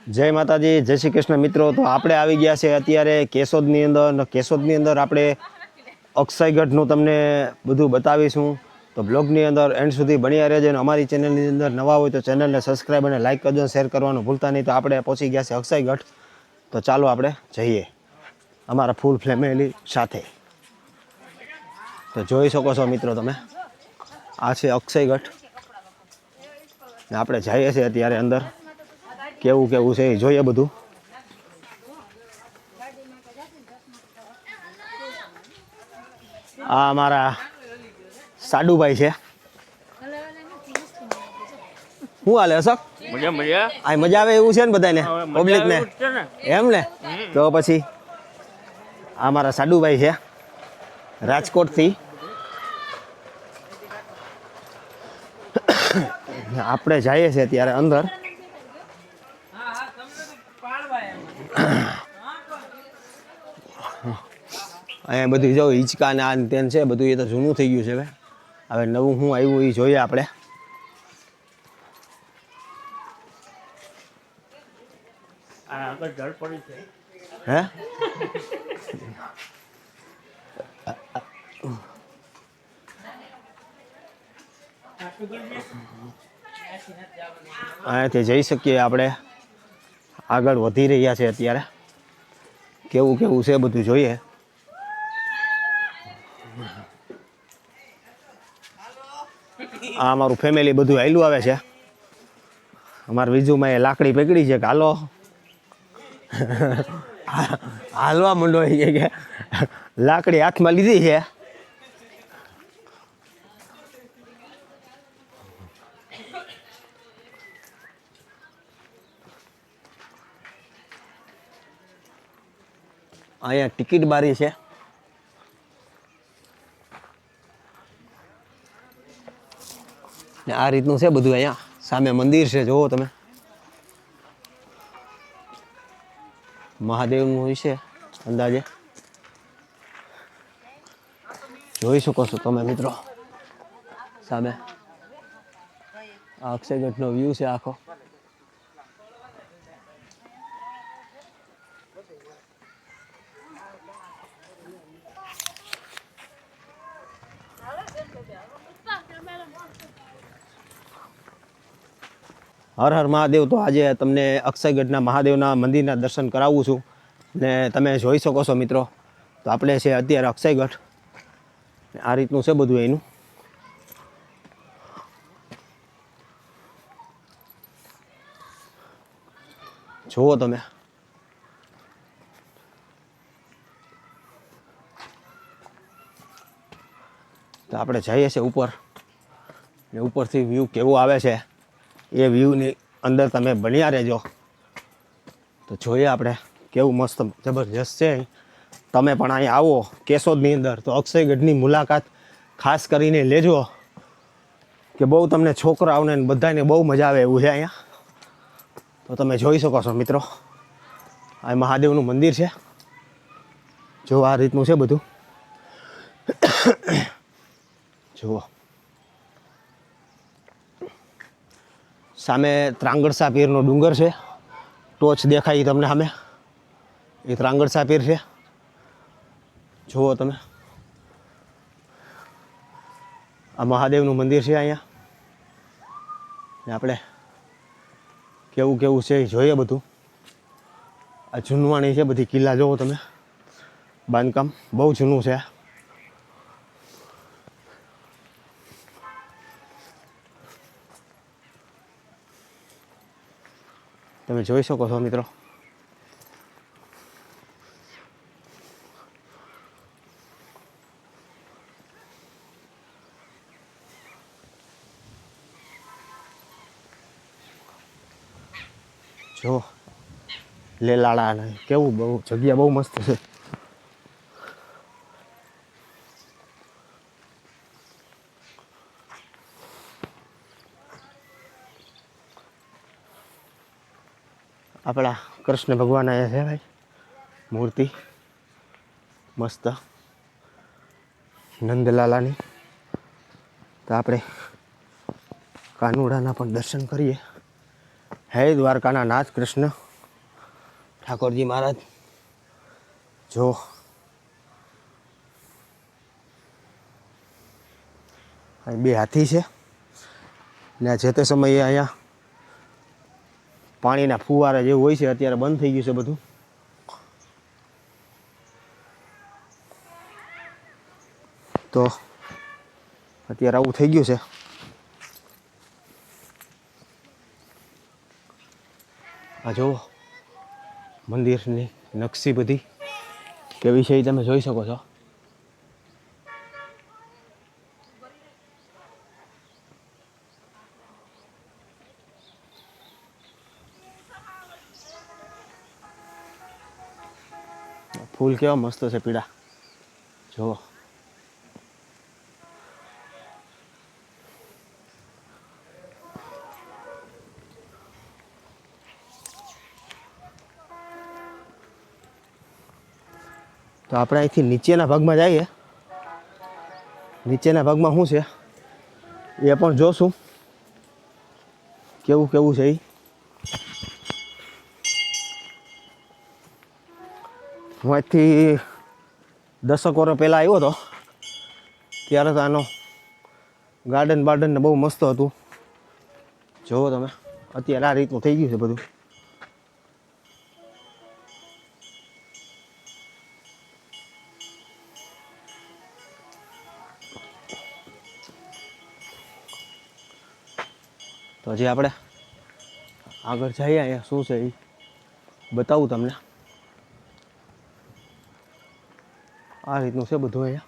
જય માતાજી, જય શ્રી કૃષ્ણ મિત્રો। તો આપણે આવી ગયા છે અત્યારે કેશોદની અંદર। કેશોદની અંદર આપણે અક્ષયગઢનું તમને બધું બતાવીશું। તો બ્લોગની અંદર એન્ડ સુધી બન્યા રહેજો અને અમારી ચેનલની અંદર નવા હોય તો ચેનલને સબસ્ક્રાઈબ અને લાઇક કરજો, શેર કરવાનું ભૂલતા નહીં। તો આપણે પહોંચી ગયા છે અક્ષયગઢ। તો ચાલો આપણે જઈએ અમારા ફૂલ ફેમિલી સાથે। તો જોઈ શકો છો મિત્રો તમે, આ છે અક્ષયગઢ ને આપણે જઈએ છીએ અત્યારે અંદર। કેવું કેવું છે એ જોઈએ બધું। આ અમારા સાડુભાઈ છે। શું હાલે અશોક? મજા મજા આ મજા આવે એવું છે ને બધાને, પબ્લિકને એમ ને? તો પછી આ મારા સાડુભાઈ છે રાજકોટથી। આપણે જઈએ છીએ ત્યારે અંદર। અહીંયા બધું જો હિંચકા ને આ તેન છે બધું, એ તો જૂનું થઈ ગયું છે। હવે નવું શું આવ્યું એ જોઈએ આપણે। આગળ જળ પડી છે હે અહીંયાથી જઈ શકીએ આપણે। આગળ વધી રહ્યા છે અત્યારે। કેવું કેવું છે બધું જોઈએ। આ અમારું ફેમિલી બધું હાલ્યું આવે છે। અમારા વિજુમાં એ લાકડી પકડી છે કે હાલો હાલવા માંડો કે લાકડી હાથમાં લીધી છે। અહીંયા ટિકિટ બારી છે। ને આ રીતનું છે બધું। અહીંયા સામે મંદિર છે, જુઓ તમે, મહાદેવનું હોય છે અંદાજે, જોઈ શકો છો તમે મિત્રો સામે। આ અક્ષયગઢનો વ્યૂ છે આખો। હર હર મહાદેવ। તો આજે તમને અક્ષયગઢના મહાદેવના મંદિરના દર્શન કરાવું છું ને તમે જોઈ શકો છો મિત્રો। તો આપણે છે અત્યારે અક્ષયગઢ। આ રીતનું છે બધું એનું। જુઓ તમે, તો આપણે જઈએ છીએ ઉપર ને ઉપરથી વ્યૂ કેવું આવે છે એ વ્યૂની અંદર તમે બન્યા રહેજો। તો જોઈએ આપણે કેવું મસ્ત જબરજસ્ત છે। તમે પણ અહીં આવો કેશોદની અંદર તો અક્ષયગઢની મુલાકાત ખાસ કરીને લેજો કે બહુ તમને છોકરાઓને બધાને બહુ મજા આવે એવું છે અહીંયા। તો તમે જોઈ શકો છો મિત્રો, આ મહાદેવનું મંદિર છે। જો આ રીતનું છે બધું। જુઓ સામે ત્રાંગડસા પીરનો ડુંગર છે, ટોચ દેખાય તમને સામે, એ ત્રાંગડસા પીર છે। જુઓ તમે, આ મહાદેવનું મંદિર છે અહીંયા। ને આપણે કેવું કેવું છે એ જોઈએ બધું। આ જૂનવાણી છે બધી, કિલ્લા જુઓ તમે, બાંધકામ બહુ જૂનું છે। તમે જોઈ શકો છો મિત્રો। જો લેલાડા ને કેવું બહુ જગ્યા બહુ મસ્ત છે। આપણા કૃષ્ણ ભગવાન આયા છે ભાઈ, મૂર્તિ મસ્ત નંદલાલાની। તો આપણે કાનુડાના પણ દર્શન કરીએ। હે દ્વારકાના નાથ કૃષ્ણ, ઠાકોરજી મહારાજ જો અહીં બે હાથી છે ને જે તે સમયે અહીંયા પાણીના ફુવારા જેવું હોય છે, અત્યારે બંધ થઈ ગયું છે બધું. તો અત્યારે આવું થઈ ગયું છે. આ જુઓ મંદિરની નકશી બધી કેવી છે એ તમે જોઈ શકો છો. ફૂલ કેવા મસ્ત છે પીળા જુઓ. તો આપણે અહીંથી નીચેના ભાગમાં જઈએ. નીચેના ભાગમાં શું છે એ પણ જોશું કેવું કેવું છે એ. હું અહીંથી 10 વર્ષ પહેલાં આવ્યો હતો ત્યારે તો આનો ગાર્ડન બાર્ડન બહુ મસ્ત હતું. જુઓ તમે અત્યારે આ રીતનું થઈ ગયું છે બધું. તો હજી આપણે આગળ જઈએ, અહીંયા શું છે એ બતાવું તમને. આ રીતનું છે બધું અહીંયા.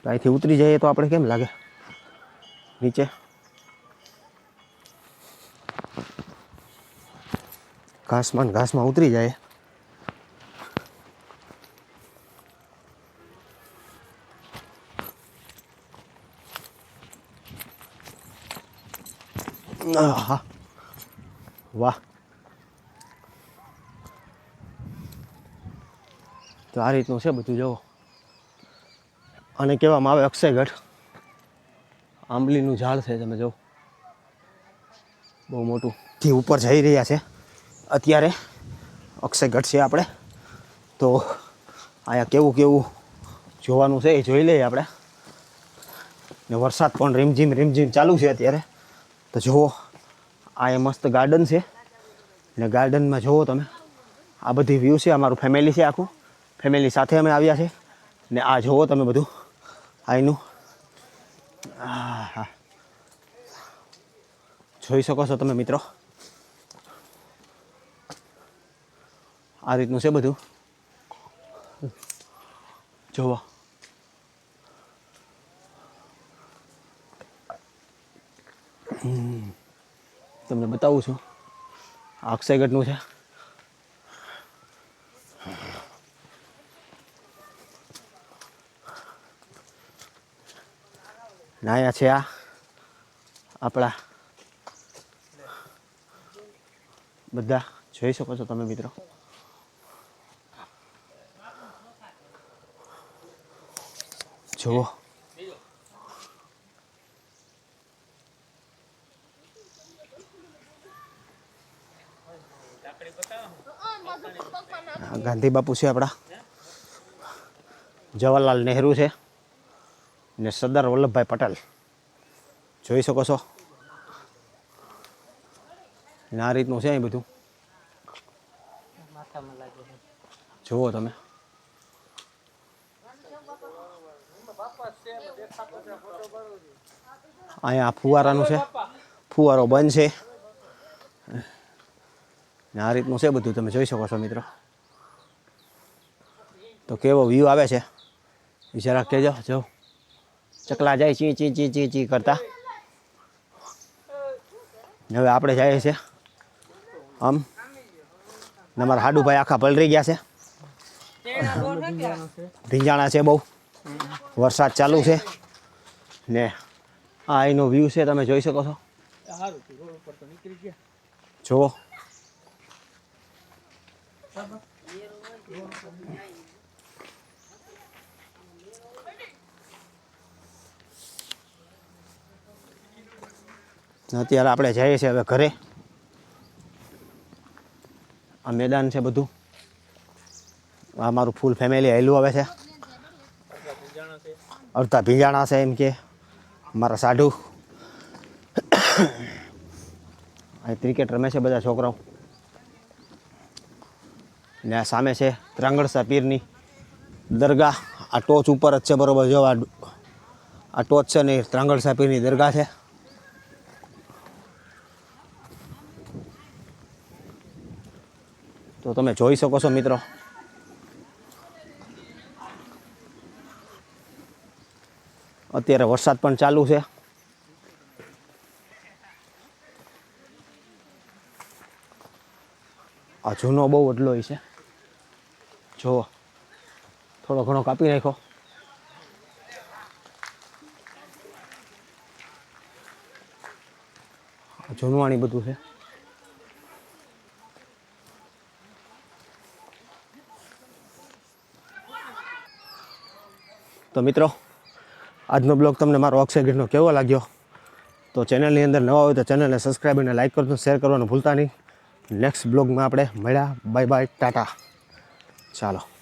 તો અહીંથી ઉતરી જઈએ તો આપણે કેમ લાગે નીચે. ઘાસમાં ઉતરી જાય. આહા વાહ. તો આ રીતનું છે બધું જુઓ. અને કહેવામાં આવે અક્ષયગઢ આંબલીનું ઝાડ છે, તમે જુઓ બહુ મોટું. થી ઉપર જઈ રહ્યા છે અત્યારે અક્ષયગઢ છે આપણે. તો અહીંયા કેવું કેવું જોવાનું છે એ જોઈ લઈએ આપણે. ને વરસાદ પણ રીમઝીમ ચાલુ છે અત્યારે. તો જુઓ આ એ મસ્ત ગાર્ડન છે ને ગાર્ડનમાં જુઓ તમે આ બધી વ્યૂ છે. અમારું ફેમિલી છે, આખું ફેમિલી સાથે અમે આવ્યા છે. ને આ જુઓ તમે બધું અહીંનું હા જોઈ શકો છો તમે મિત્રો. આ રીતનું છે બધું જુઓ. તમને બતાવું છું આ અક્ષયગઢનું છે. ને અહીંયા છે આ આપણા બધા જોઈ શકો છો તમે મિત્રો. જુઓ ગાંધી બાપુ છે આપણા, જવાહરલાલ નહેરુ છે ને સરદાર વલ્લભભાઈ પટેલ જોઈ શકો છો. ને આ રીતનું છે અહીં બધું જુઓ તમે. અહીંયા ફુવારાનું છે, ફુવારો બંધ છે ને આ રીતનું છે બધું તમે જોઈ શકો છો મિત્રો. તો કેવો વ્યૂ આવે છે એ જરાક કહેજો. જો ચકલા જાય ચી ચી ચી ચી ચી કરતા. હવે આપણે જઈએ છીએ આમ. અમારા હાડુભાઈ આખા પલરી ગયા છે. ધીંજાણા છે બહુ, વરસાદ ચાલુ છે ને આ એનો વ્યૂ છે તમે જોઈ શકો છો. જુઓ અત્યારે આપણે જઈએ છીએ હવે ઘરે. આ મેદાન છે બધું. આ મારું ફૂલ ફેમિલી આવેલું આવે છે. અડધા ભીંજાણા છે એમ કે મારા સાઢુ. અહીં ક્રિકેટ રમે છે બધા છોકરાઓ. ને આ સામે છે ત્રાંગણસા પીરની દરગાહ. આ ટોચ ઉપર જ છે બરોબર. જો આ ટોચ છે ને ત્રાંગણસા પીરની દરગાહ છે. તો તમે જોઈ શકો છો મિત્રો. અત્યારે વરસાદ પણ ચાલુ છે. આ જૂનો બહુ વડલો છે. જો થોડો ઘણો કાપી નાખો. જૂનવાણી બધું છે. તો મિત્રો આજનો બ્લોગ તમને મારો અક્ષયગીરનો કેવો લાગ્યો? તો ચેનલની અંદર નવા હોય તો ચેનલને સબસ્ક્રાઈબ અને લાઈક કરજો, શેર કરવાનું ભૂલતા નહીં. નેક્સ્ટ બ્લોગમાં આપણે મળ્યા. Bye bye, Tata. ચાલો.